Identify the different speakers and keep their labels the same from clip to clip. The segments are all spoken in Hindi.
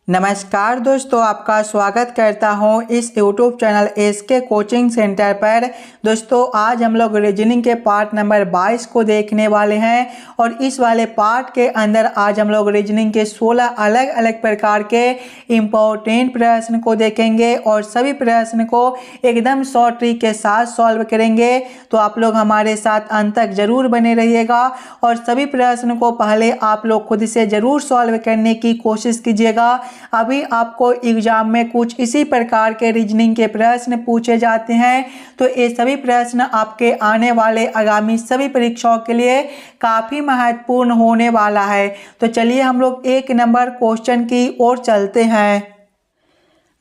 Speaker 1: नमस्कार दोस्तों, आपका स्वागत करता हूं इस YouTube channel SK coaching centre पर। दोस्तों आज हम लोग रीजनिंग के पार्ट नंबर 22 को देखने वाले हैं और इस वाले पार्ट के अंदर आज हम लोग रीजनिंग के 16 अलग अलग प्रकार के इम्पोर्टेंट प्रश्न को देखेंगे और सभी प्रश्न को एकदम शॉर्ट ट्रिक के साथ सॉल्व करेंगे। तो आप लोग हमारे साथ अंत तक जरूर बने रहिएगा और सभी प्रश्न को पहले आप लोग खुद से जरूर सॉल्व करने की कोशिश कीजिएगा। अभी आपको एग्जाम में कुछ इसी प्रकार के रीजनिंग के प्रश्न पूछे जाते हैं, तो ये सभी प्रश्न आपके आने वाले आगामी सभी परीक्षाओं के लिए काफी महत्वपूर्ण होने वाला है। तो चलिए हम लोग एक नंबर क्वेश्चन की ओर चलते हैं।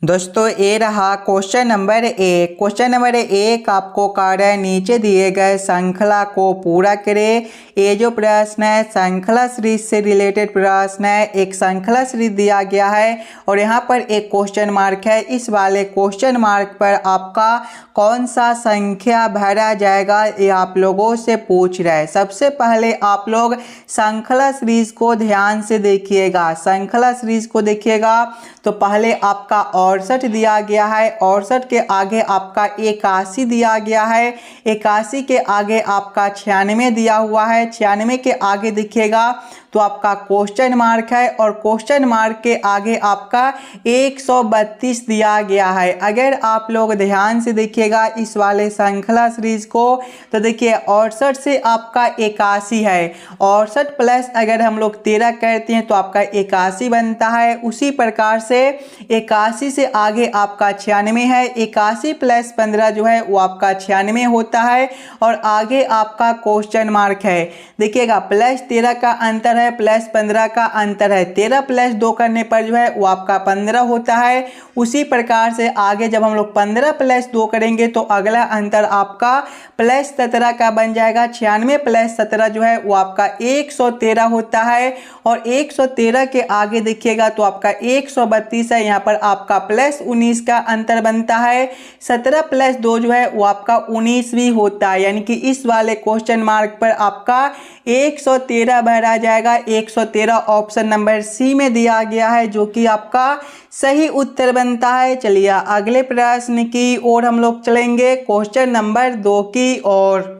Speaker 1: दोस्तों ये रहा क्वेश्चन नंबर 1। क्वेश्चन नंबर 1 आपको कार्य नीचे दिए गए श्रृंखला को पूरा करें। ये जो प्रश्न है श्रृंखला सीरीज से रिलेटेड प्रश्न है। एक श्रृंखला सीरीज दिया गया है और यहाँ पर एक क्वेश्चन मार्क है। इस वाले क्वेश्चन मार्क पर आपका कौन सा संख्या भरा जाएगा ये आप लोगों से पूछ रहा है। सबसे पहले आप लोग श्रृंखला सीरीज को ध्यान से देखिएगा। श्रृंखला सीरीज को देखिएगा तो पहले आपका 68 दिया गया है, 68 के आगे आपका 81 दिया गया है, 81 के आगे आपका 96 दिया हुआ है, 96 के आगे दिखेगा तो आपका क्वेश्चन मार्क है और क्वेश्चन मार्क के आगे आपका 132 दिया गया है। अगर आप लोग ध्यान से देखिएगा इस वाले श्रृंखला सीरीज को तो देखिए 68 से आपका 81 है, 68 प्लस अगर हम लोग 13 करते हैं तो आपका 81 बनता है। उसी प्रकार से 81 से आगे आपका 96 है, 81 प्लस 15 जो है वो आपका 96 होता है और आगे आपका क्वेश्चन मार्क है। देखिएगा प्लस 13 का अंतर है, प्लस 15 का अंतर है, 13 प्लस 2 करने पर जो है वो आपका 15 होता है। उसी प्रकार से आगे जब हम लोग 15 प्लस 2 करेंगे तो अगला अंतर आपका प्लस 17 का बन जाएगा। 96 प्लस 17 जो है वो आपका 113 होता है और 113 के आगे देखिएगा तो आपका 132 है। यहाँ पर आपका प्लस 19 का अंतर बनता है। 17 प्लस 2 जो है वो आपका 19 भी होता है, यानी कि इस वाले क्वेश्चन मार्क पर आपका 113 भरा जाएगा। 113 ऑप्शन नंबर सी में दिया गया है जो कि आपका सही उत्तर बनता है। चलिए अगले प्रश्न की ओर हम लोग चलेंगे, क्वेश्चन नंबर 2 की ओर।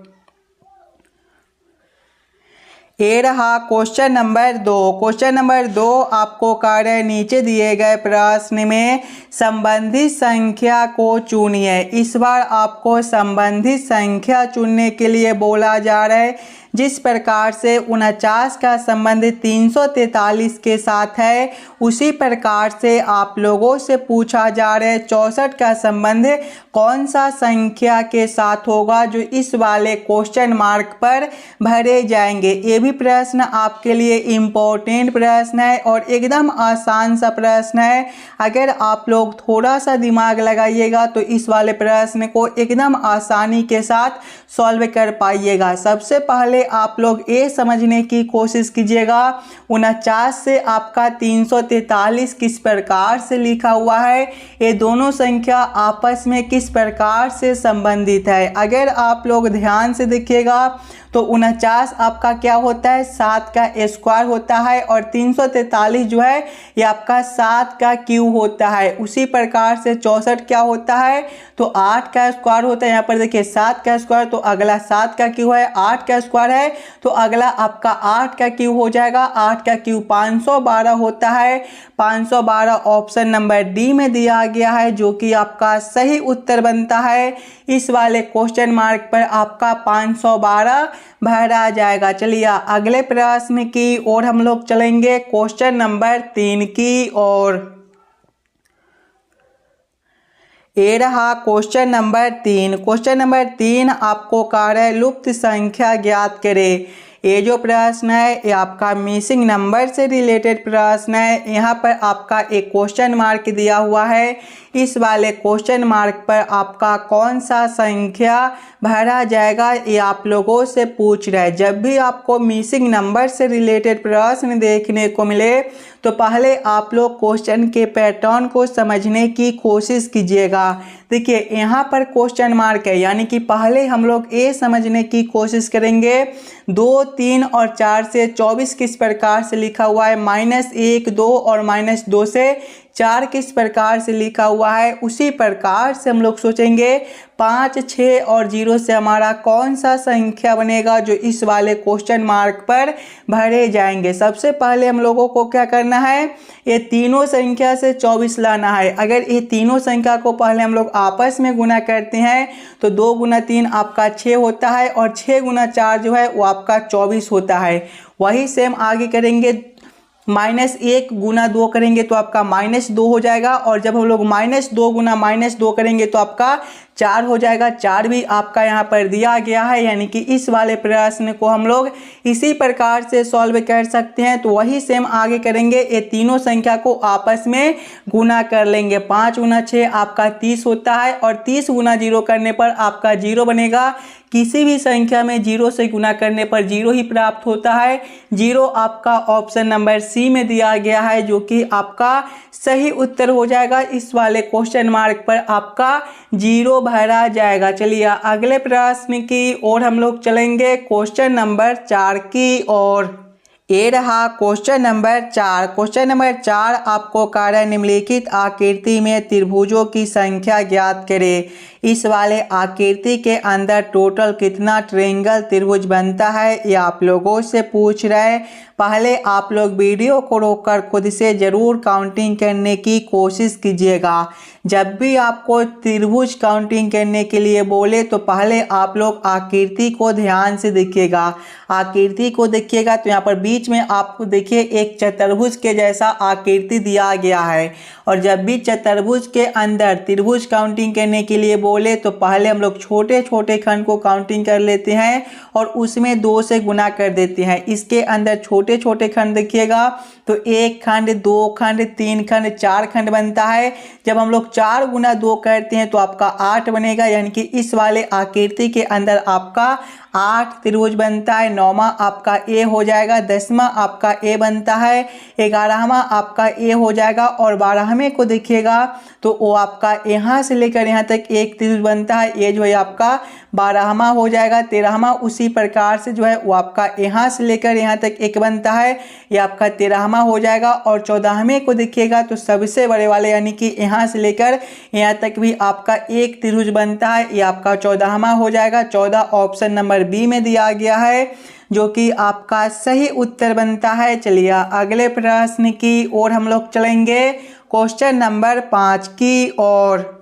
Speaker 1: ये रहा क्वेश्चन नंबर 2। क्वेश्चन नंबर 2 आपको कार्य नीचे दिए गए प्रश्न में संबंधित संख्या को चुनिए। इस बार आपको संबंधित संख्या चुनने के लिए बोला जा रहा है। जिस प्रकार से 49 का संबंध 343 के साथ है उसी प्रकार से आप लोगों से पूछा जा रहा है 64 का संबंध कौन सा संख्या के साथ होगा जो इस वाले क्वेश्चन मार्क पर भरे जाएंगे। ये भी प्रश्न आपके लिए इम्पोर्टेंट प्रश्न है और एकदम आसान सा प्रश्न है। अगर आप लोग थोड़ा सा दिमाग लगाइएगा तो इस वाले प्रश्न को एकदम आसानी के साथ सॉल्व कर पाइएगा। सबसे पहले आप लोग ये समझने की कोशिश कीजिएगा 49 से आपका 343 किस प्रकार से लिखा हुआ है, ये दोनों संख्या आपस में किस प्रकार से संबंधित है। अगर आप लोग ध्यान से देखिएगा तो 49 आपका क्या होता है 7 का स्क्वायर होता है और 343 जो है ये आपका 7 का क्यूब होता है। उसी प्रकार से 64 क्या होता है तो 8 का स्क्वायर होता है। यहाँ पर देखिए 7 का स्क्वायर तो अगला 7 का क्यूब है, 8 का स्क्वायर है तो अगला आपका 8 का क्यूब हो जाएगा। 8 का क्यूब 512 होता है। 512 ऑप्शन नंबर डी में दिया गया है जो कि आपका सही उत्तर बनता है। इस वाले क्वेश्चन मार्क पर आपका 512 भरा जाएगा। चलिए अगले प्रश्न की ओर हम लोग चलेंगे, क्वेश्चन नंबर 3 की ओर। ये रहा क्वेश्चन नंबर 3। क्वेश्चन नंबर 3 आपको कार्य लुप्त संख्या ज्ञात करें। ये जो प्रश्न है ये आपका मिसिंग नंबर से रिलेटेड प्रश्न है। यहाँ पर आपका एक क्वेश्चन मार्क दिया हुआ है। इस वाले क्वेश्चन मार्क पर आपका कौन सा संख्या भरा जाएगा, ये आप लोगों से पूछ रहा है। जब भी आपको मिसिंग नंबर से रिलेटेड प्रश्न देखने को मिले तो पहले आप लोग क्वेश्चन के पैटर्न को समझने की कोशिश कीजिएगा। देखिए यहाँ पर क्वेश्चन मार्क है, यानी कि पहले हम लोग ये समझने की कोशिश करेंगे 2, 3 और 4 से 24 किस प्रकार से लिखा हुआ है, -1, 2 और -2 से 4 किस प्रकार से लिखा हुआ है। उसी प्रकार से हम लोग सोचेंगे 5, 6 और 0 से हमारा कौन सा संख्या बनेगा जो इस वाले क्वेश्चन मार्क पर भरे जाएंगे। सबसे पहले हम लोगों को क्या करना है, ये तीनों संख्या से 24 लाना है। अगर ये तीनों संख्या को पहले हम लोग आपस में गुना करते हैं तो 2 गुना 3 आपका 6 होता है और 6 गुना 4 जो है वो आपका 24 होता है। वही सेम आगे करेंगे, -1 गुना 2 करेंगे तो आपका -2 हो जाएगा, और जब हम लोग -2 गुना -2 करेंगे तो आपका 4 हो जाएगा। 4 भी आपका यहाँ पर दिया गया है, यानी कि इस वाले प्रश्न को हम लोग इसी प्रकार से सॉल्व कर सकते हैं। तो वही सेम आगे करेंगे, ये तीनों संख्या को आपस में गुना कर लेंगे। 5 गुना 6 आपका 30 होता है और 30 गुना 0 करने पर आपका 0 बनेगा। किसी भी संख्या में 0 से गुना करने पर 0 ही प्राप्त होता है। 0 आपका ऑप्शन नंबर सी में दिया गया है, जो कि आपका सही उत्तर हो जाएगा। इस वाले क्वेश्चन मार्क पर आपका 0 भरा जाएगा। चलिए अगले प्रश्न की ओर हम लोग चलेंगे, क्वेश्चन नंबर 4 की ओर। ये रहा क्वेश्चन नंबर 4। क्वेश्चन नंबर 4 आपको कार्य निम्नलिखित आकृति में त्रिभुजों की संख्या ज्ञात करें। इस वाले आकृति के अंदर टोटल कितना ट्रायंगल त्रिभुज बनता है, ये आप लोगों से पूछ रहा है। पहले आप लोग वीडियो को रोककर खुद से ज़रूर काउंटिंग करने की कोशिश कीजिएगा। जब भी आपको त्रिभुज काउंटिंग करने के लिए बोले तो पहले आप लोग आकृति को ध्यान से देखिएगा। आकृति को देखिएगा तो यहाँ पर बीच में आपको देखिए एक चतुर्भुज के जैसा आकृति दिया गया है, और जब भी चतुर्भुज के अंदर त्रिभुज काउंटिंग करने के लिए बोले तो पहले हम लोग छोटे छोटे खंड को काउंटिंग कर लेते हैं और उसमें 2 से गुना कर देते हैं। इसके अंदर छोटे छोटे खंड देखिएगा तो 1 खंड, 2 खंड, 3 खंड, 4 खंड बनता है। जब हम लोग 4 गुना 2 करते हैं तो आपका 8 बनेगा, यानी कि इस वाले आकृति के अंदर आपका 8 त्रिभुज बनता है। 9वां आपका ए हो जाएगा, 10वां आपका ए बनता है, 11वां आपका ए हो जाएगा, और 12वें को देखिएगा तो वो आपका यहाँ से लेकर यहाँ तक एक त्रिभुज बनता है, ये जो है आपका 12वां हो जाएगा। 13वां उसी प्रकार से जो है वो आपका यहाँ से लेकर यहाँ तक एक बनता है, ये आपका 13वां हो जाएगा। और 14वें को देखिएगा तो सबसे बड़े वाले यानी कि यहाँ से लेकर यहाँ तक भी आपका एक त्रिभुज बनता है, ये आपका 14वां हो जाएगा। 14 ऑप्शन नंबर बी में दिया गया है, जो कि आपका सही उत्तर बनता है। चलिए अगले प्रश्न की ओर हम लोग चलेंगे, क्वेश्चन नंबर 5 की ओर।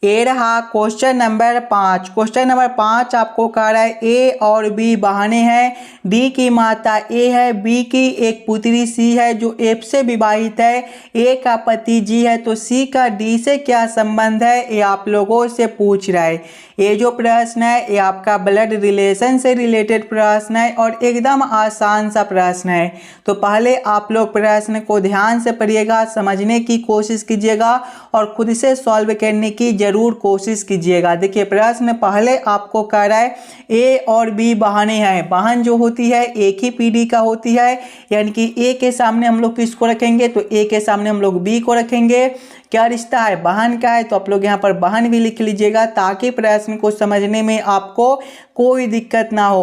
Speaker 1: ये रहा क्वेश्चन नंबर 5। क्वेश्चन नंबर 5 आपको कह रहा है ए और बी बहनें हैं, डी की माता ए है, बी की एक पुत्री सी है जो एफ से विवाहित है, ए का पति जी है, तो सी का डी से क्या संबंध है, ये आप लोगों से पूछ रहा है। ये जो प्रश्न है ये आपका ब्लड रिलेशन से रिलेटेड प्रश्न है और एकदम आसान सा प्रश्न है। तो पहले आप लोग प्रश्न को ध्यान से पढ़िएगा, समझने की कोशिश कीजिएगा और खुद से सॉल्व करने की जरूर कोशिश कीजिएगा। देखिए प्रश्न पहले आपको कह रहा है ए और बी बहनें हैं। बहन जो होती है एक ही पीढ़ी का होती है, यानी कि ए के सामने हम लोग किसको रखेंगे तो ए के सामने हम लोग बी को रखेंगे। क्या रिश्ता है, बहन का है, तो आप लोग यहाँ पर बहन भी लिख लीजिएगा ताकि प्रश्न को समझने में आपको कोई दिक्कत ना हो।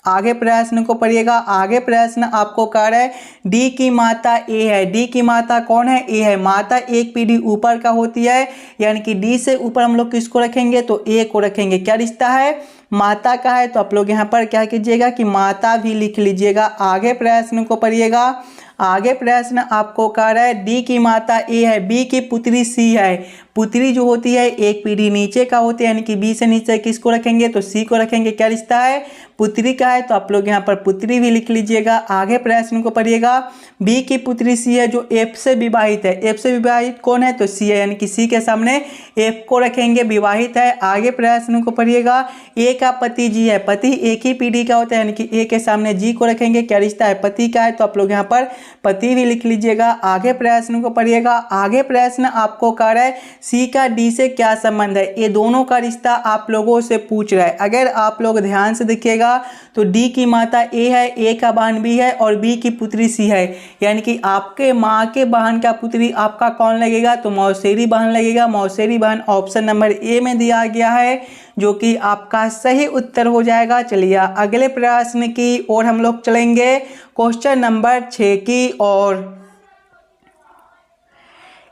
Speaker 1: आगे प्रश्न को पढ़िएगा। आगे प्रश्न आपको कह रहा है डी की माता ए है। डी की माता कौन है, ए है। माता एक पीढ़ी ऊपर का होती है, यानी कि डी से ऊपर हम लोग किसको रखेंगे तो ए को रखेंगे। क्या रिश्ता है, माता का है, तो आप लोग यहाँ पर क्या कीजिएगा कि माता भी लिख लीजिएगा। आगे प्रश्न को पढ़िएगा। आगे प्रश्न आपको कह रहा है डी की माता ए है, बी की पुत्री सी है। पुत्री जो होती है एक पीढ़ी नीचे का होती है, यानी कि बी से नीचे किसको रखेंगे तो सी को रखेंगे। क्या रिश्ता है, पुत्री का है, तो आप लोग यहाँ पर पुत्री भी लिख लीजिएगा। आगे प्रश्न को पढ़िएगा। बी की पुत्री सी है जो एफ से विवाहित है। एफ से विवाहित कौन है तो सी है, यानी कि सी के सामने एफ को रखेंगे, विवाहित है। आगे प्रश्न को पढ़िएगा। ए का पति जी है। पति एक ही पीढ़ी का होता है, यानी कि ए के सामने जी को रखेंगे। क्या रिश्ता है, पति का है, तो आप लोग यहाँ पर पति भी लिख लीजिएगा। आगे प्रश्न को पढ़िएगा। आगे प्रश्न आपको कह रहा है सी का डी से क्या संबंध है, ये दोनों का रिश्ता आप लोगों से पूछ रहा है। अगर आप लोग ध्यान से देखिएगा तो डी की माता ए है, ए का बहन बी है और बी की पुत्री सी है, यानी कि आपके माँ के बहन का पुत्री आपका कौन लगेगा, तो मौसेरी बहन लगेगा। मौसेरी बहन ऑप्शन नंबर ए में दिया गया है, जो कि आपका सही उत्तर हो जाएगा। चलिए अगले प्रश्न की ओर हम लोग चलेंगे, क्वेश्चन नंबर 6 की ओर।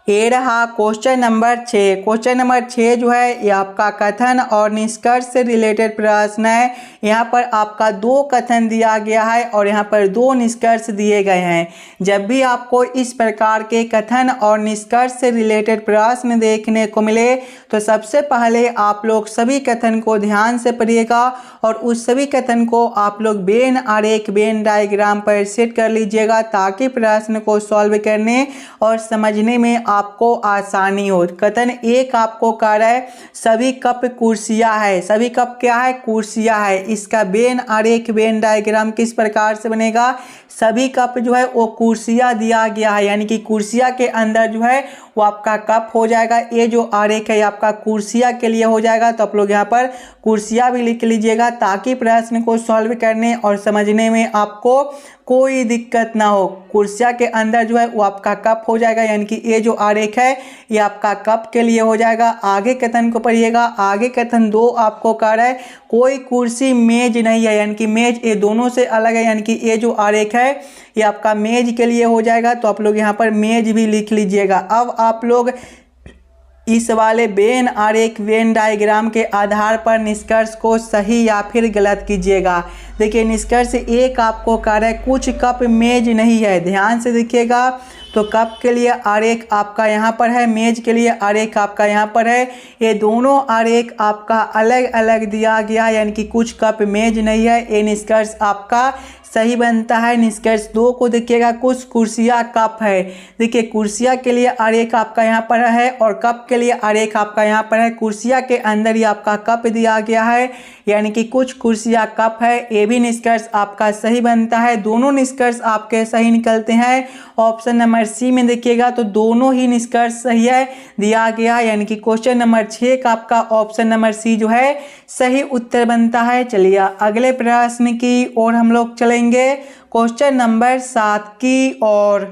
Speaker 1: ये रहा क्वेश्चन नंबर 6। क्वेश्चन नंबर 6 जो है ये आपका कथन और निष्कर्ष से रिलेटेड प्रश्न है। यहाँ पर आपका 2 कथन दिया गया है और यहाँ पर 2 निष्कर्ष दिए गए हैं। जब भी आपको इस प्रकार के कथन और निष्कर्ष से रिलेटेड प्रश्न देखने को मिले तो सबसे पहले आप लोग सभी कथन को ध्यान से पढ़िएगा और उस सभी कथन को आप लोग वेन आरेख वेन डायग्राम पर सेट कर लीजिएगा, ताकि प्रश्न को सॉल्व करने और समझने में आपको आसानी हो। कथन 1 आपको कह रहा है सभी कप कुर्सियां है। सभी कप क्या है, कुर्सियां है। इसका वेन आरेख वेन डायग्राम किस प्रकार से बनेगा, सभी कप जो है वो कुर्सियां दिया गया है, यानी कि कुर्सियां के अंदर जो है वो आपका कप हो जाएगा। ये जो आरेख है आपका कुर्सियां के लिए हो जाएगा, तो आप लोग यहाँ पर कुर्सियां भी लिख लीजिएगा, ताकि प्रश्न को सॉल्व करने और समझने में आपको कोई दिक्कत ना हो। कुर्सियां के अंदर जो है वो आपका कप हो जाएगा, यानी कि ये जो आरेख है ये आपका कप के लिए हो जाएगा। आगे कथन को पढ़िएगा। आगे कथन 2 आपको कह रहा है कोई कुर्सी मेज नहीं है, यानी कि मेज ये दोनों से अलग है, यानी कि ये जो आरेख है ये आपका मेज के लिए हो जाएगा, तो आप लोग यहाँ पर मेज भी लिख लीजिएगा। अब आप लोग इस वाले वेन आरेख वेन डायग्राम के आधार पर निष्कर्ष को सही या फिर गलत कीजिएगा। देखिए निष्कर्ष 1 आपको कह रहा है कुछ कप मेज नहीं है। ध्यान से देखिएगा, तो कप के लिए आरेख आपका यहाँ पर है, मेज के लिए आरेख आपका यहाँ पर है। ये दोनों आरेख आपका अलग अलग दिया गया, यानी कि कुछ कप मेज नहीं है। ये निष्कर्ष आपका सही बनता है। निष्कर्ष 2 को देखिएगा, कुछ कुर्सियां कप है। देखिए कुर्सियां के लिए आरेख आपका यहाँ पर है और कप के लिए आरेख आपका यहाँ पर है। कुर्सियां के अंदर ही आपका कप दिया गया है, यानी कि कुछ कुर्सियां कप है। ये भी निष्कर्ष आपका सही बनता है। दोनों निष्कर्ष आपके सही निकलते हैं। ऑप्शन नंबर सी में देखिएगा तो दोनों ही निष्कर्ष सही है दिया गया, यानी कि क्वेश्चन नंबर 6 का आपका ऑप्शन नंबर सी जो है सही उत्तर बनता है। चलिए अगले प्रश्न की ओर हम लोग चलेंगे, क्वेश्चन नंबर 7 की ओर।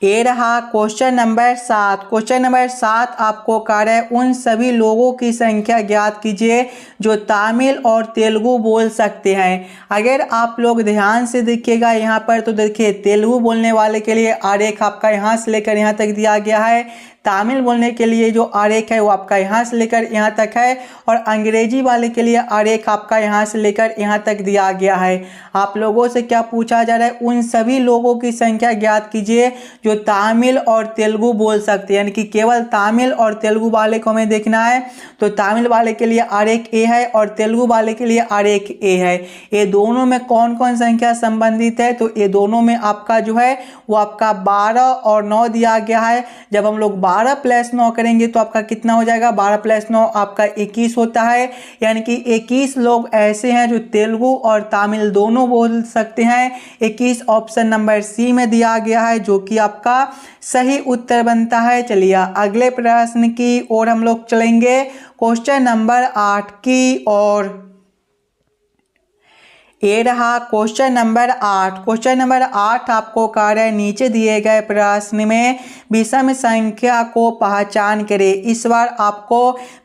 Speaker 1: ये रहा क्वेश्चन नंबर 7। क्वेश्चन नंबर 7 आपको कह रहा है उन सभी लोगों की संख्या ज्ञात कीजिए जो तमिल और तेलुगु बोल सकते हैं। अगर आप लोग ध्यान से देखिएगा यहाँ पर तो देखिए तेलुगु बोलने वाले के लिए आरेख आपका यहाँ से लेकर यहाँ तक दिया गया है। तमिल बोलने के लिए जो आरेख है वो आपका यहाँ से लेकर यहाँ तक है और अंग्रेजी वाले के लिए आरेख आपका यहाँ से लेकर यहाँ तक दिया गया है। आप लोगों से क्या पूछा जा रहा है, उन सभी लोगों की संख्या ज्ञात कीजिए जो तमिल और तेलुगु बोल सकते हैं, यानी कि केवल तमिल और तेलुगु वाले को हमें देखना है। तो तमिल वाले के लिए आरेख ए है और तेलुगु वाले के लिए आरेख ए है। ये दोनों में कौन कौन संख्या संबंधित है, तो ये दोनों में आपका जो है वो आपका 12 और 9 दिया गया है। जब हम लोग 12 + 9 करेंगे तो आपका कितना हो जाएगा, 12 + 9 आपका 21 होता है, यानी कि 21 लोग ऐसे हैं जो तेलुगु और तमिल दोनों बोल सकते हैं। 21 ऑप्शन नंबर सी में दिया गया है, जो कि आपका सही उत्तर बनता है। चलिए अगले प्रश्न की ओर हम लोग चलेंगे, क्वेश्चन नंबर 8 की ओर। ये रहा क्वेश्चन नंबर 8। क्वेश्चन नंबर 8 आपको कह रहा है नीचे दिए गए प्रश्न में विषम संख्या को पहचान करें। इस बार आपको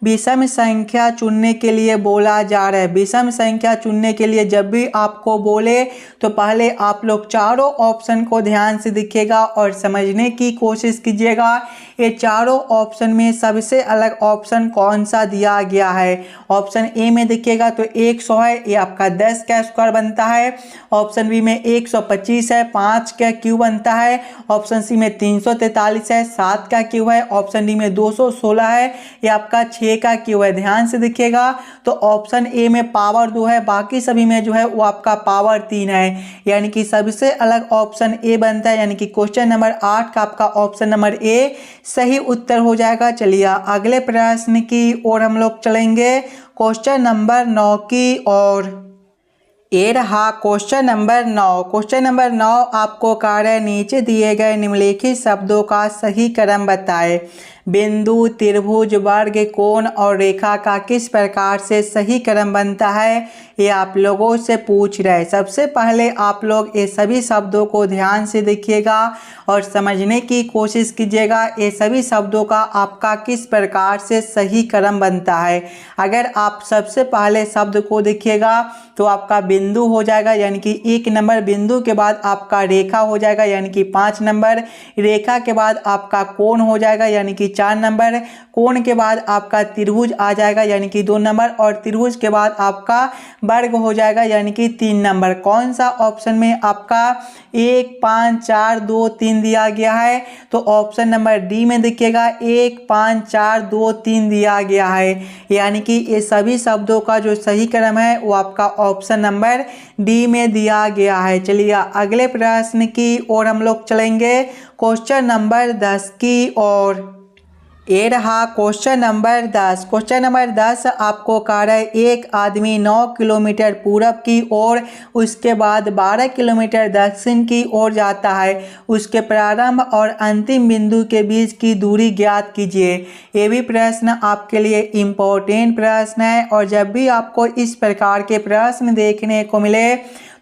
Speaker 1: विषम संख्या चुनने के लिए बोला जा रहा है। विषम संख्या चुनने के लिए जब भी आपको बोले तो पहले आप लोग चारों ऑप्शन को ध्यान से देखिएगा और समझने की कोशिश कीजिएगा। ये चारों ऑप्शन में सबसे अलग ऑप्शन कौन सा दिया गया है। ऑप्शन ए में देखिएगा तो 100 है, ये आपका 10 का स्क्वायर बनता है। ऑप्शन बी में 125 है, 5 का क्यूब बनता है। ऑप्शन सी में 343 है, 7 का क्यूब है। ऑप्शन डी में 216 है, ये आपका 6 का क्यूब है। ध्यान से देखिएगा तो ऑप्शन ए में पावर 2 है, बाकी सभी में जो है वो आपका पावर 3 है, यानी कि सबसे अलग ऑप्शन ए बनता है, यानी कि क्वेश्चन नंबर 8 का आपका ऑप्शन नंबर ए सही उत्तर हो जाएगा। चलिए अगले प्रश्न की ओर हम लोग चलेंगे, क्वेश्चन नंबर 9 की ओर। ये रहा क्वेश्चन नंबर 9। क्वेश्चन नंबर 9 आपको कार्य नीचे दिए गए निम्नलिखित शब्दों का सही क्रम बताएं। बिंदु, त्रिभुज, वर्ग, कोण और रेखा का किस प्रकार से सही क्रम बनता है, ये आप लोगों से पूछ रहे हैं। सबसे पहले आप लोग ये सभी शब्दों को ध्यान से देखिएगा और समझने की कोशिश कीजिएगा ये सभी शब्दों का आपका किस प्रकार से सही क्रम बनता है। अगर आप सबसे पहले शब्द को देखिएगा तो आपका बिंदु हो जाएगा, यानी कि 1 नंबर। बिंदु के बाद आपका रेखा हो जाएगा, यानी कि 5 नंबर। रेखा के बाद आपका कोण हो जाएगा, यानी कि 4 नंबर। कोण के बाद आपका त्रिभुज आ जाएगा, यानी कि 2 नंबर। और त्रिभुज के बाद आपका वर्ग हो जाएगा, यानी कि 3 नंबर। कौन सा ऑप्शन में आपका 1, 5, 4, 2, 3 दिया गया है? तो ऑप्शन नंबर डी में देखिएगा 1, 5, 4, 2, 3 दिया गया है, यानी कि ये सभी शब्दों का जो सही क्रम है वो आपका ऑप्शन नंबर डी में दिया गया है। चलिए अगले प्रश्न की ओर हम लोग चलेंगे, क्वेश्चन नंबर 10 की ओर। ये रहा क्वेश्चन नंबर 10। क्वेश्चन नंबर 10 आपको कार्य एक आदमी 9 किलोमीटर पूरब की ओर, उसके बाद 12 किलोमीटर दक्षिण की ओर जाता है। उसके प्रारंभ और अंतिम बिंदु के बीच की दूरी ज्ञात कीजिए। ये भी प्रश्न आपके लिए इम्पोर्टेंट प्रश्न है और जब भी आपको इस प्रकार के प्रश्न देखने को मिले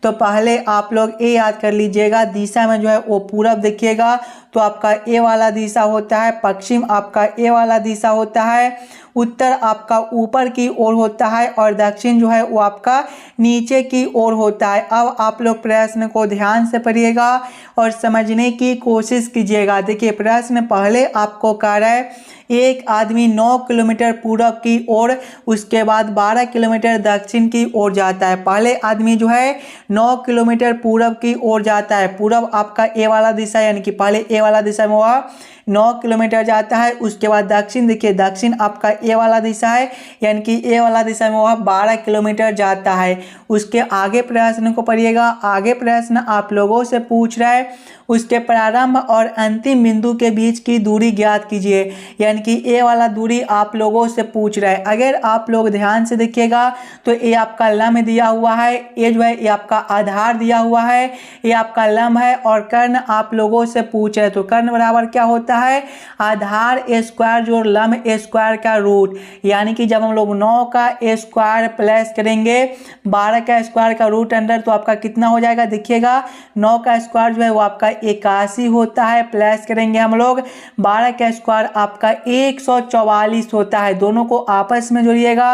Speaker 1: तो पहले आप लोग ये याद कर लीजिएगा, दिशा में जो है वो पूरब देखिएगा तो आपका ए वाला दिशा होता है, पश्चिम आपका ए वाला दिशा होता है, उत्तर आपका ऊपर की ओर होता है और दक्षिण जो है वो आपका नीचे की ओर होता है। अब आप लोग प्रश्न को ध्यान से पढ़िएगा और समझने की कोशिश कीजिएगा। देखिए प्रश्न पहले आपको कह रहा है एक आदमी 9 किलोमीटर पूरब की ओर, उसके बाद 12 किलोमीटर दक्षिण की ओर जाता है। पहले आदमी जो है 9 किलोमीटर पूरब की ओर जाता है। पूरब आपका ए वाला दिशा, यानी कि पहले ए वाला दिशा में वह 9 किलोमीटर जाता है। उसके बाद दक्षिण, देखिए दक्षिण आपका ए वाला दिशा है, यानी कि ए वाला दिशा में वह 12 किलोमीटर जाता है। उसके आगे प्रश्न को पढ़िएगा। आगे प्रश्न आप लोगों से पूछ रहा है उसके प्रारंभ और अंतिम बिंदु के बीच की दूरी ज्ञात कीजिए, यानी कि ए वाला दूरी आप लोगों से पूछ रहा है। अगर आप लोग ध्यान से देखिएगा तो ये आपका लंब दिया हुआ है, ये जो है ये आपका आधार दिया हुआ है, ये आपका लंब है और कर्ण आप लोगों से पूछ रहे। तो कर्ण बराबर क्या होता है? आधार ए स्क्वायर जो लंब ए स्क्वायर का रूट, यानी कि जब हम लोग 9 का ए स्क्वायर प्लस करेंगे 12 का स्क्वायर का रूट अंडर तो आपका कितना हो जाएगा? देखिएगा 9 का स्क्वायर जो है वो आपका 81 होता है, प्लस करेंगे हम लोग 12 का स्क्वायर आपका 144 होता है। दोनों को आपस में जोड़िएगा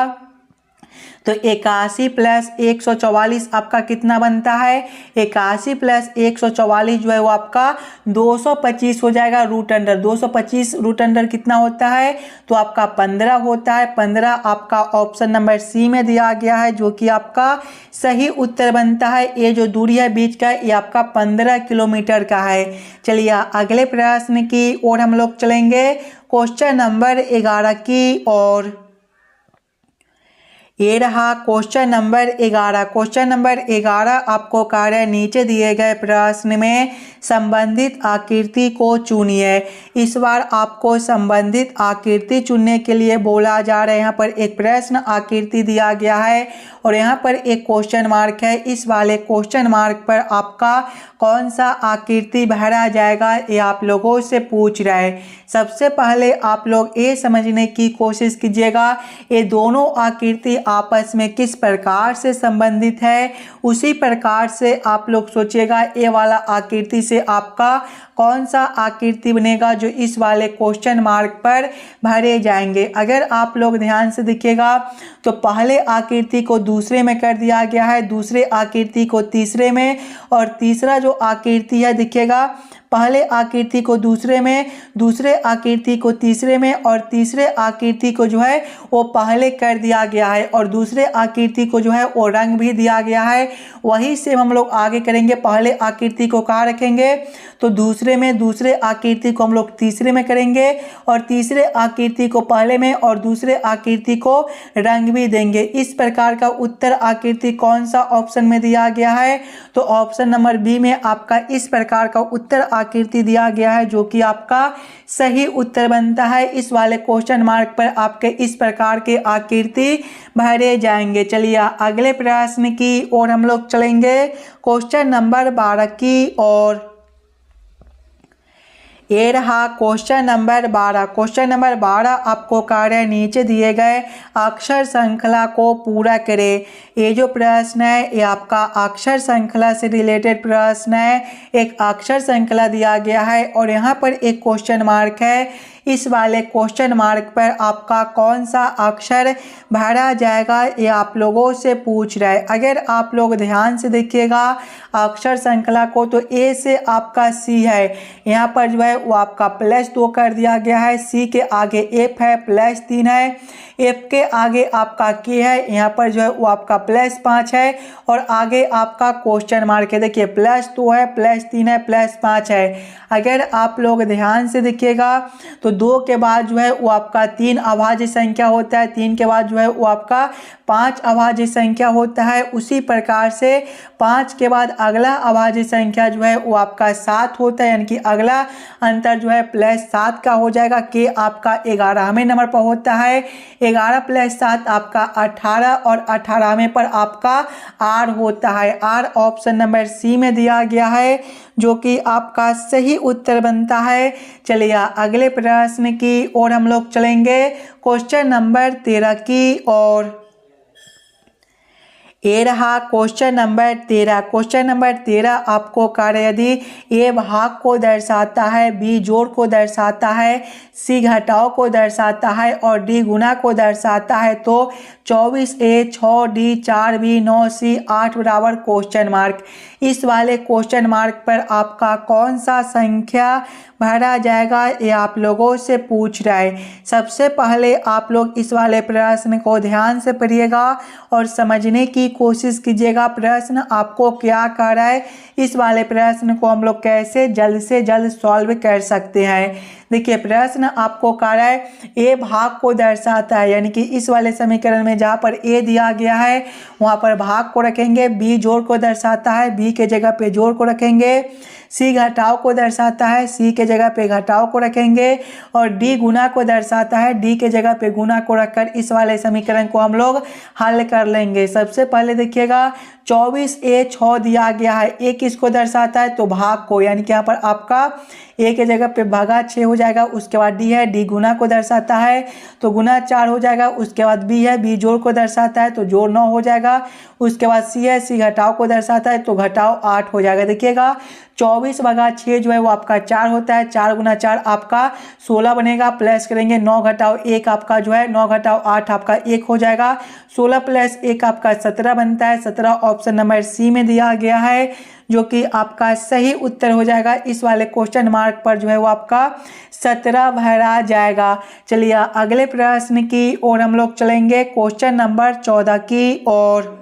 Speaker 1: तो 81 प्लस 144 आपका कितना बनता है? 81 प्लस 144 जो है वो आपका 225 हो जाएगा रूट अंडर। 225 रूट अंडर कितना होता है? तो आपका 15 होता है। 15 आपका ऑप्शन नंबर सी में दिया गया है, जो कि आपका सही उत्तर बनता है। ये जो दूरी है बीच का, ये आपका 15 किलोमीटर का है। चलिए अगले प्रश्न की ओर हम लोग चलेंगे, क्वेश्चन नंबर 11 की ओर। ये रहा क्वेश्चन नंबर 11। क्वेश्चन नंबर 11 आपको कार्य नीचे दिए गए प्रश्न में संबंधित आकृति को चुनिए। इस बार आपको संबंधित आकृति चुनने के लिए बोला जा रहा है। यहाँ पर एक प्रश्न आकृति दिया गया है और यहाँ पर एक क्वेश्चन मार्क है। इस वाले क्वेश्चन मार्क पर आपका कौन सा आकृति भरा जाएगा ये आप लोगों से पूछ रहा है। सबसे पहले आप लोग ये समझने की कोशिश कीजिएगा ये दोनों आकृति आपस में किस प्रकार से संबंधित है। उसी प्रकार से आप लोग सोचिएगा ये वाला आकृति से आपका कौन सा आकृति बनेगा जो इस वाले क्वेश्चन मार्क पर भरे जाएंगे। अगर आप लोग ध्यान से देखिएगा तो पहले आकृति को दूसरे में कर दिया गया है, दूसरे आकृति को तीसरे में, और तीसरा जो आकृति है देखिएगा पहले आकृति को दूसरे में, दूसरे आकृति को तीसरे में और तीसरे आकृति को जो है वो पहले कर दिया गया है और दूसरे आकृति को जो है वो रंग भी दिया गया है। वही से हम लोग आगे करेंगे। पहले आकृति को कहाँ रखेंगे तो दूसरे में, दूसरे आकृति को हम लोग तीसरे में करेंगे और तीसरे आकृति को पहले में और दूसरे आकृति को रंग भी देंगे। इस प्रकार का उत्तर आकृति कौन सा ऑप्शन में दिया गया है? तो ऑप्शन नंबर बी में आपका इस प्रकार का उत्तर आकृति दिया गया है, जो कि आपका सही उत्तर बनता है। इस वाले क्वेश्चन मार्क पर आपके इस प्रकार के आकृति भरे जाएंगे। चलिए अगले प्रश्न की ओर हम लोग चलेंगे, क्वेश्चन नंबर 12 की ओर। ये रहा क्वेश्चन नंबर 12। क्वेश्चन नंबर 12 आपको कार्य नीचे दिए गए अक्षर श्रृंखला को पूरा करें। ये जो प्रश्न है ये आपका अक्षर श्रृंखला से रिलेटेड प्रश्न है। एक अक्षर श्रृंखला दिया गया है और यहाँ पर एक क्वेश्चन मार्क है। इस वाले क्वेश्चन मार्क पर आपका कौन सा अक्षर भरा जाएगा ये आप लोगों से पूछ रहा है। अगर आप लोग ध्यान से देखिएगा अक्षर श्रृंखला को, तो ए से आपका सी है, यहाँ पर जो है वो आपका +2 कर दिया गया है। सी के आगे एफ है, +3 है। एफ के आगे आपका के है, यहाँ पर जो है वो आपका +5 है और आगे आपका क्वेश्चन मार्क है। देखिए +2 है, +3 है, +5 है। अगर आप लोग ध्यान से देखिएगा तो 2 के बाद जो है वो आपका 3 अभाज्य संख्या होता है, 3 के बाद जो है वो आपका 5 अभाज्य संख्या होता है। उसी प्रकार से 5 के बाद अगला अभाज्य संख्या जो है वो आपका 7 होता है, यानी कि अगला अंतर जो है +7 का हो जाएगा। के आपका 11वें नंबर पर होता है, 11 + 7 आपका 18 और 18वें पर आपका आर होता है। आर ऑप्शन नंबर सी में दिया गया है, जो कि आपका सही उत्तर बनता है। चलिए अगले प्रश्न की ओर हम लोग चलेंगे, क्वेश्चन नंबर 13 की ओर। ये रहा क्वेश्चन नंबर 13। क्वेश्चन नंबर 13 आपको कार्य यदि ए भाग को दर्शाता है, बी जोड़ को दर्शाता है, सी घटाव को दर्शाता है और डी गुणा को दर्शाता है, तो 24A 6D 4B 9C 8 बराबर क्वेश्चन मार्क। इस वाले क्वेश्चन मार्क पर आपका कौन सा संख्या भरा जाएगा ये आप लोगों से पूछ रहा है। सबसे पहले आप लोग इस वाले प्रश्न को ध्यान से पढ़िएगा और समझने की कोशिश कीजिएगा प्रश्न आपको क्या कह रहा है। इस वाले प्रश्न को हम लोग कैसे जल्द से जल्द सॉल्व कर सकते हैं। देखिए प्रश्न आपको कह रहा है ए भाग को दर्शाता है, यानी कि इस वाले समीकरण में जहाँ पर ए दिया गया है वहाँ पर भाग को रखेंगे। बी जोड़ को दर्शाता है, बी के जगह पे जोड़ को रखेंगे। सी घटाव को दर्शाता है, सी के जगह पे घटाव को रखेंगे और डी गुना को दर्शाता है, डी के जगह पे गुना को रखकर इस वाले समीकरण को हम लोग हल कर लेंगे। सबसे पहले देखिएगा 24A 6 दिया गया है, ए किसको दर्शाता है तो भाग को, यानी कि यहाँ पर आपका ए के जगह पे भागा 6 हो जाएगा। उसके बाद डी है, डी गुना को दर्शाता है तो गुना 4 हो जाएगा। उसके बाद बी है, बी जोड़ को दर्शाता है तो जोड़ 9 हो जाएगा। उसके बाद सी है, सी घटाव को दर्शाता है तो घटाव 8 हो जाएगा। देखिएगा 24/6 जो है वो आपका 4 होता है, 4 गुना 4 आपका 16 बनेगा। प्लस करेंगे 9 घटाव 1 आपका जो है 9 घटाव 8 आपका 1 हो जाएगा। 16 + 1 आपका 17 बनता है। 17 ऑप्शन नंबर सी में दिया गया है, जो कि आपका सही उत्तर हो जाएगा। इस वाले क्वेश्चन मार्क पर जो है वो आपका 17 भरा जाएगा। चलिए अगले प्रश्न की ओर हम लोग चलेंगे, क्वेश्चन नंबर 14 की ओर।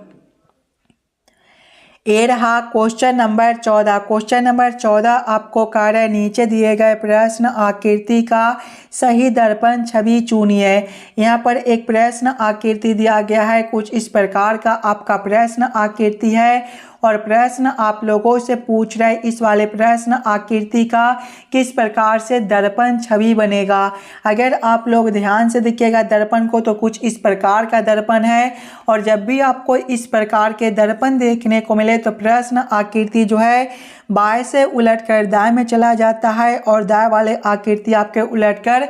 Speaker 1: ये रहा क्वेश्चन नंबर 14। क्वेश्चन नंबर 14 आपको कार्य नीचे दिए गए प्रश्न आकृति का सही दर्पण छवि चुनिए। यहाँ पर एक प्रश्न आकृति दिया गया है, कुछ इस प्रकार का आपका प्रश्न आकृति है और प्रश्न आप लोगों से पूछ रहे इस वाले प्रश्न आकृति का किस प्रकार से दर्पण छवि बनेगा। अगर आप लोग ध्यान से देखिएगा दर्पण को तो कुछ इस प्रकार का दर्पण है और जब भी आपको इस प्रकार के दर्पण देखने को मिले तो प्रश्न आकृति जो है बाएं से उलटकर दाएं में चला जाता है और दाएं वाले आकृति आपके उलटकर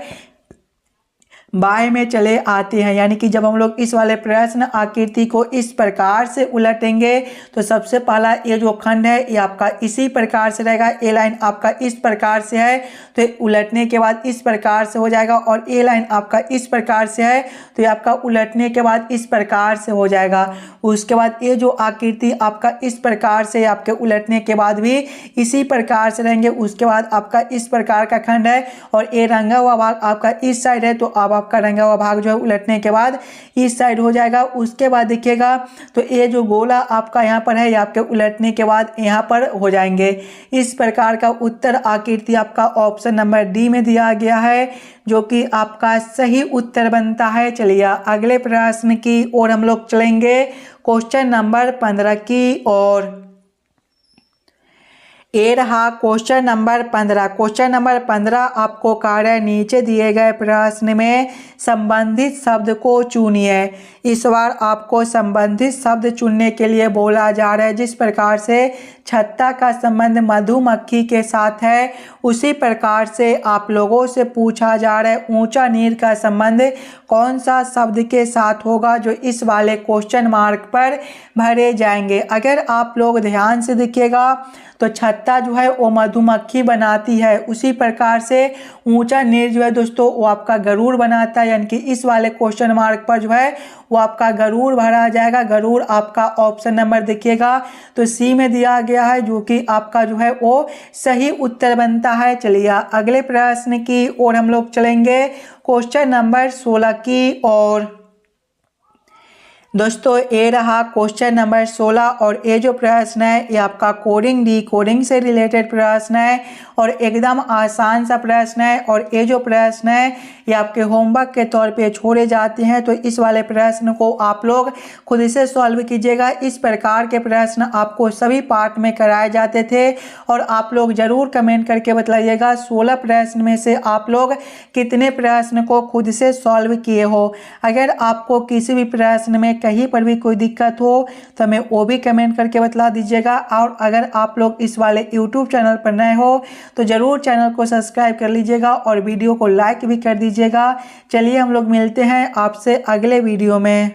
Speaker 1: बाएं में चले आते हैं। यानी कि जब हम लोग इस वाले प्रश्न आकृति को इस प्रकार से उलटेंगे तो सबसे पहला ये जो खंड है ये आपका इसी प्रकार से रहेगा। ए लाइन आपका इस प्रकार से है तो उलटने के बाद इस प्रकार से हो जाएगा और ए लाइन आपका इस प्रकार से है तो ये आपका उलटने के बाद इस प्रकार से हो जाएगा। उसके बाद ये जो आकृति आपका इस प्रकार से आपके उलटने के बाद भी इसी प्रकार से रहेंगे। उसके बाद आपका इस प्रकार का खंड है और ये रंगा हुआ भाग आपका इस साइड है तो अब आपका रंगा हुआ भाग जो है उलटने के बाद इस साइड हो जाएगा। उसके बाद देखिएगा तो ये जो गोला आपका यहाँ पर है ये आपके उलटने के बाद यहाँ पर हो जाएंगे। इस प्रकार का उत्तर आकृति आपका ऑप्शन नंबर डी में दिया गया है, जो कि आपका सही उत्तर बनता है। चलिए अगले प्रश्न की ओर हम लोग चलेंगे, क्वेश्चन नंबर 15 की ओर। ये रहा क्वेश्चन नंबर 15। क्वेश्चन नंबर 15 आपको कार्य नीचे दिए गए प्रश्न में संबंधित शब्द को चुनिए। इस बार आपको संबंधित शब्द चुनने के लिए बोला जा रहा है। जिस प्रकार से छत्ता का संबंध मधुमक्खी के साथ है, उसी प्रकार से आप लोगों से पूछा जा रहा है ऊंचा नीर का संबंध कौन सा शब्द के साथ होगा, जो इस वाले क्वेश्चन मार्क पर भरे जाएंगे। अगर आप लोग ध्यान से देखिएगा तो छत्ता जो है वो मधुमक्खी बनाती है, उसी प्रकार से ऊंचा नीर जो है दोस्तों वो आपका गरुड़ बनाता है, यानी कि इस वाले क्वेश्चन मार्क पर जो है वो आपका गरुड़ भरा जाएगा। गरुड़ आपका ऑप्शन नंबर देखिएगा तो सी में दिया गया है, जो कि आपका जो है वो सही उत्तर बनता है। चलिए अगले प्रश्न की ओर हम लोग चलेंगे, क्वेश्चन नंबर 16 की ओर। दोस्तों ये रहा क्वेश्चन नंबर 16 और ये जो प्रश्न है ये आपका कोडिंग डिकोडिंग से रिलेटेड प्रश्न है और एकदम आसान सा प्रश्न है। और ये जो प्रश्न है ये आपके होमवर्क के तौर पे छोड़े जाते हैं, तो इस वाले प्रश्न को आप लोग खुद से सॉल्व कीजिएगा। इस प्रकार के प्रश्न आपको सभी पार्ट में कराए जाते थे और आप लोग ज़रूर कमेंट करके बताइएगा 16 प्रश्न में से आप लोग कितने प्रश्न को खुद से सॉल्व किए हो। अगर आपको किसी भी प्रश्न में कहीं पर भी कोई दिक्कत हो तो हमें वो भी कमेंट करके बता दीजिएगा। और अगर आप लोग इस वाले YouTube चैनल पर नए हो तो ज़रूर चैनल को सब्सक्राइब कर लीजिएगा और वीडियो को लाइक भी कर दीजिएगा। चलिए हम लोग मिलते हैं आपसे अगले वीडियो में।